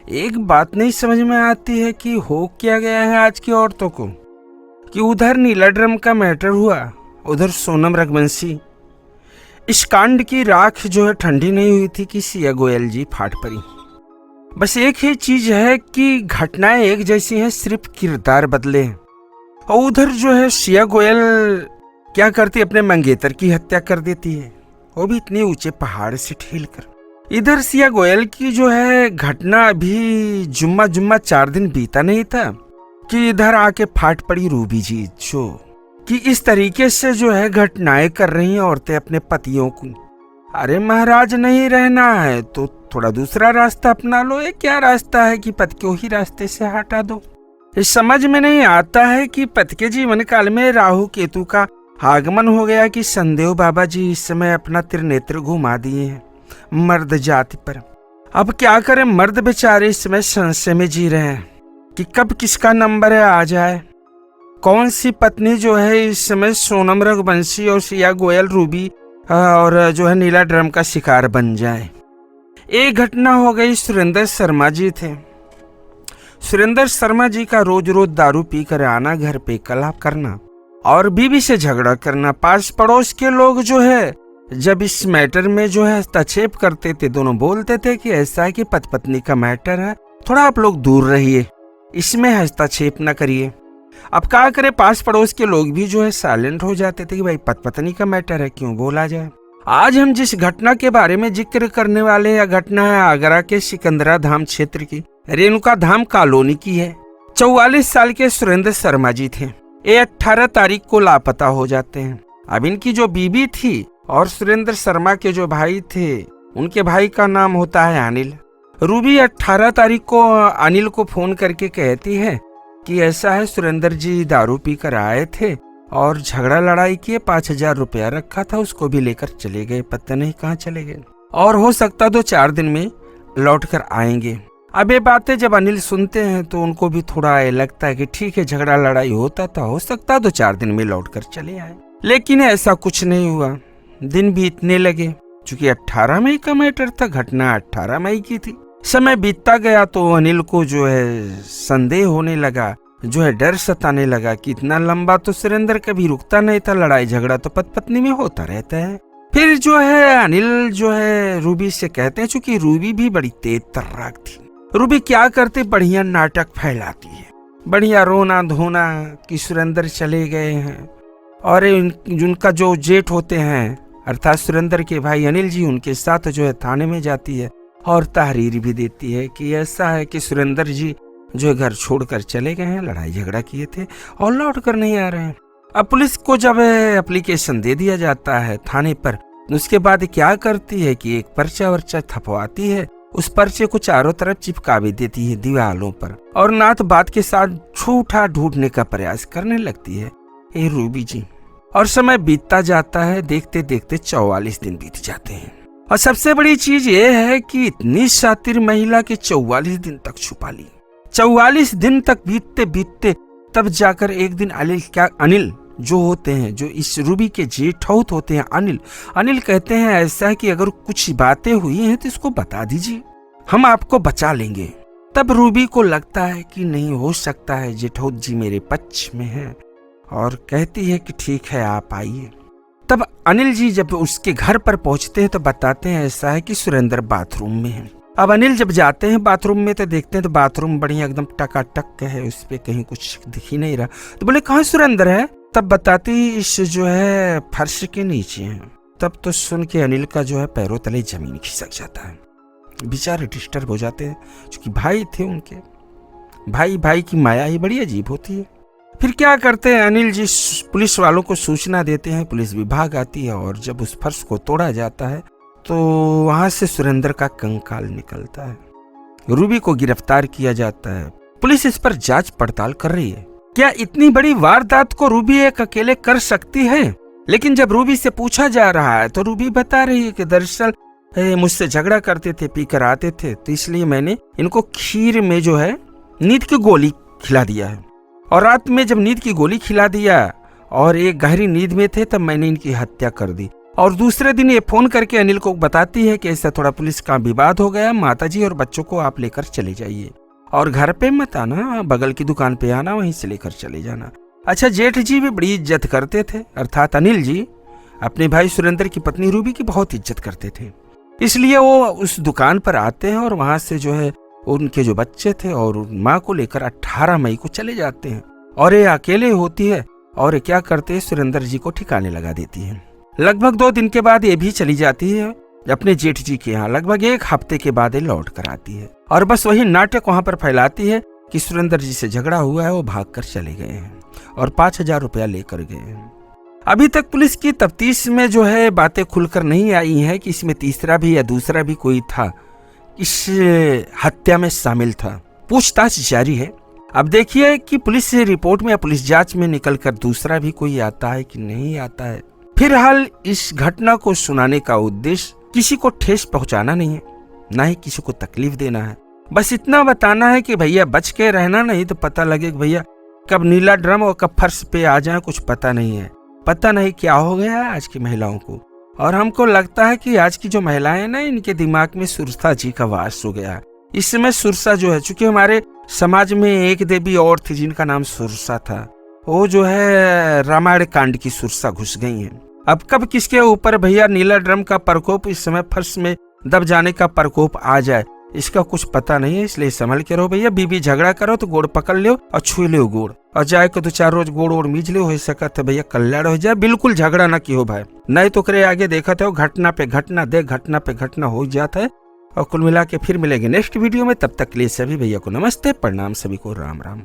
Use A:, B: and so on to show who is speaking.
A: एक बात नहीं समझ में आती है कि हो क्या गया है आज की औरतों को, कि उधर नीला ड्रम का मैटर हुआ, उधर सोनम रघुवंशी। इस कांड की राख जो है ठंडी नहीं हुई थी कि सिया गोयल जी फाट पड़ी। बस एक ही चीज है कि घटनाएं एक जैसी हैं, सिर्फ किरदार बदले हैं। और उधर जो है सिया गोयल क्या करती, अपने मंगेतर की हत्या कर देती है, वो भी इतने ऊंचे पहाड़ से ठेल कर। इधर सिया गोयल की जो है घटना अभी जुम्मा 4 दिन बीता नहीं था कि इधर आके फाट पड़ी रूबी जी, जो कि इस तरीके से जो है घटनाएं कर रही हैं औरतें अपने पतियों को। अरे महाराज, नहीं रहना है तो थोड़ा दूसरा रास्ता अपना लो। ये क्या रास्ता है कि पति को ही रास्ते से हटा दो? इस समझ में नहीं आता है कि पति के जीवन काल में राहु केतु का आगमन हो गया कि संदेव बाबा जी इस समय अपना त्रिनेत्र घुमा दिए हैं मर्द जाति पर। अब क्या करें, मर्द बेचारे इस समय संशय में जी रहे हैं कि कब किसका नंबर है आ जाए। कौन सी पत्नी जो है इस समय सोनम रघुवंशी और सिया गोयल रूबी और जो है नीला ड्रम का शिकार बन जाए। एक घटना हो गई, सुरेंद्र शर्मा जी थे। सुरेंद्र शर्मा जी का रोज रोज दारू पी कर आना, घर पे कलह करना और बीवी से झगड़ा करना। पास पड़ोस के लोग जो है जब इस मैटर में जो है हस्तक्षेप करते थे, दोनों बोलते थे कि ऐसा है कि पति पत्नी का मैटर है, थोड़ा आप लोग दूर रहिए, इसमें हस्तक्षेप न करिए। अब क्या करे, पास पड़ोस के लोग भी जो है साइलेंट हो जाते थे कि भाई पति पत्नी का मैटर है, क्यों बोला जाए। आज हम जिस घटना के बारे में जिक्र करने वाले हैं, घटना है आगरा के सिकंदरा धाम क्षेत्र की, रेणुका धाम कॉलोनी की है। 44 साल के सुरेंद्र शर्मा जी थे। ये 18 तारीख को लापता हो जाते हैं। अब इनकी जो बीबी थी और सुरेंद्र शर्मा के जो भाई थे, उनके भाई का नाम होता है अनिल। रूबी 18 तारीख को अनिल को फोन करके कहती है कि ऐसा है, सुरेंद्र जी दारू पी कर आए थे और झगड़ा लड़ाई किए, 5000 रुपया रखा था, उसको भी लेकर चले गए, पता नहीं कहाँ चले गए, और हो सकता तो 4 दिन में लौट कर आएंगे। अब ये बातें जब अनिल सुनते हैं तो उनको भी थोड़ा लगता है कि ठीक है, झगड़ा लड़ाई होता था, हो सकता तो 4 दिन में लौट कर चले आए। लेकिन ऐसा कुछ नहीं हुआ। दिन बीतने लगे, चूंकि 18 मई का मैटर था, घटना 18 मई की थी। समय बीतता गया तो अनिल को जो है संदेह होने लगा, जो है डर सताने लगा कि इतना लंबा तो सुरेंद्र कभी रुकता नहीं था, लड़ाई झगड़ा तो पति पत्नी में होता रहता है। फिर जो है अनिल जो है रूबी से कहते हैं, चूंकि रूबी भी बड़ी तेज तर्राक थी, रूबी क्या करते, बढ़िया नाटक फैलाती है, बढ़िया रोना धोना कि सुरेंद्र चले गए हैं। और उनका जो जेठ होते हैं अर्थात सुरेंद्र के भाई अनिल जी, उनके साथ जो है थाने में जाती है और तहरीर भी देती है कि ऐसा है कि सुरेंद्र जी जो घर छोड़कर चले गए हैं, लड़ाई झगड़ा किए थे और लौट कर नहीं आ रहे हैं। अब पुलिस को जब एप्लीकेशन दे दिया जाता है थाने पर, उसके बाद क्या करती है कि एक पर्चा वर्चा छपवाती है, उस पर्चे को चारों तरफ चिपका भी देती है दीवारों पर, और नाथ बात के साथ झूठा ढूंढने का प्रयास करने लगती है ये रूबी जी। और समय बीतता जाता है, देखते देखते 44 दिन बीत जाते हैं। और सबसे बड़ी चीज ये है कि इतनी शातिर महिला के 44 दिन तक छुपा ली। 44 दिन तक बीतते बीतते तब जाकर एक दिन अनिल जो होते हैं, जो इस रूबी के जेठौत होते हैं, अनिल कहते हैं ऐसा है कि अगर कुछ बातें हुई हैं तो इसको बता दीजिए, हम आपको बचा लेंगे। तब रूबी को लगता है कि नहीं हो सकता है, जेठौत जी मेरे पक्ष में हैं, और कहती है कि ठीक है आप आइए। तब अनिल जी जब उसके घर पर पहुंचते हैं तो बताते हैं ऐसा है कि सुरेंद्र बाथरूम में है। अब अनिल जब जाते हैं बाथरूम में तो देखते हैं तो बाथरूम बढ़िया एकदम टकाटक है, उस पे कहीं कुछ दिख ही नहीं रहा। तो बोले कहाँ सुरेंद्र है? तब बताती इस जो है फर्श के नीचे है। तब तो सुन के अनिल का जो है पैरों तले जमीन खिसक जाता है, बेचारे डिस्टर्ब हो जाते हैं, क्योंकि भाई थे उनके। भाई की माया ही बड़ी अजीब होती है। फिर क्या करते हैं अनिल जी, पुलिस वालों को सूचना देते हैं, पुलिस विभाग आती है और जब उस फर्श को तोड़ा जाता है तो वहां से सुरेंद्र का कंकाल निकलता है। रूबी को गिरफ्तार किया जाता है। पुलिस इस पर जांच पड़ताल कर रही है। क्या इतनी बड़ी वारदात को रूबी एक अकेले कर सकती है? लेकिन जब रूबी से पूछा जा रहा है तो रूबी बता रही है कि दरअसल मुझसे झगड़ा करते थे, पीकर आते थे, तो इसलिए मैंने इनको खीर में जो है नींद की गोली खिला दिया है, और रात में जब नींद की गोली खिला दिया और एक गहरी नींद में थे तब मैंने इनकी हत्या कर दी, और दूसरे दिन ये फोन करके अनिल को बताती है कि ऐसा थोड़ा पुलिस का विवाद हो गया, माताजी और बच्चों को आप लेकर चले जाइए और घर पे मत आना, बगल की दुकान पे आना, वहीं से लेकर चले जाना। अच्छा, जेठ जी भी बड़ी इज्जत करते थे, अर्थात अनिल जी अपने भाई सुरेंद्र की पत्नी रूबी की बहुत इज्जत करते थे, इसलिए वो उस दुकान पर आते हैं और वहां से जो है उनके जो बच्चे थे और माँ को लेकर 18 मई को चले जाते हैं। और ये अकेले होती है और ये क्या करते हैं, सुरेंद्र जी को ठिकाने लगा देती है। लगभग 2 दिन के बाद ये भी चली जाती है अपने जेठ जी के यहाँ। लगभग 1 हफ्ते के बाद ये लौट कर आती है और बस वही नाटक वहां पर फैलाती है कि सुरेंद्र जी से झगड़ा हुआ है, वो भाग कर चले गए हैं और 5000 रुपया लेकर गए हैं। अभी तक पुलिस की तफ्तीश में जो है बातें खुलकर नहीं आई हैं कि इसमें तीसरा भी या दूसरा भी कोई था, इस हत्या में शामिल था। पूछताछ जारी है। अब देखिए कि पुलिस रिपोर्ट में या पुलिस जांच में निकलकर दूसरा भी कोई आता है कि नहीं आता है। फिलहाल इस घटना को सुनाने का उद्देश्य किसी को ठेस पहुंचाना नहीं है, ना ही किसी को तकलीफ देना है। बस इतना बताना है कि भैया बच के रहना, नहीं तो पता लगे कि भैया कब नीला ड्रम और कब फर्श पे आ जाए, कुछ पता नहीं है। पता नहीं क्या हो गया है आज की महिलाओं को। और हमको लगता है कि आज की जो महिलाएं ना, इनके दिमाग में सुरसा जी का वास हो गया है। इस समय सुरसा जो है, चूंकि हमारे समाज में एक देवी और थी जिनका नाम सुरसा था, वो जो है रामायण कांड की सुरसा घुस गई है। अब कब किसके ऊपर भैया नीला ड्रम का प्रकोप, इस समय फर्श में दब जाने का प्रकोप आ जाए, इसका कुछ पता नहीं है। इसलिए संभल के रहो भैया। बीबी झगड़ा करो तो गोड़ पकड़ लो और छू लो गोड़, और जाए को 2-4 रोज गोड़ ओड़ मीज लो, हो सका तो भैया कल्याण हो जाए। बिल्कुल झगड़ा ना की हो भाई, नहीं तो करे आगे देखा हो घटना पे घटना, घटना पे घटना हो जाता है। और कुल मिला के फिर मिलेंगे नेक्स्ट वीडियो में। तब तक के लिए सभी भैया को नमस्ते, प्रणाम, सभी को राम राम।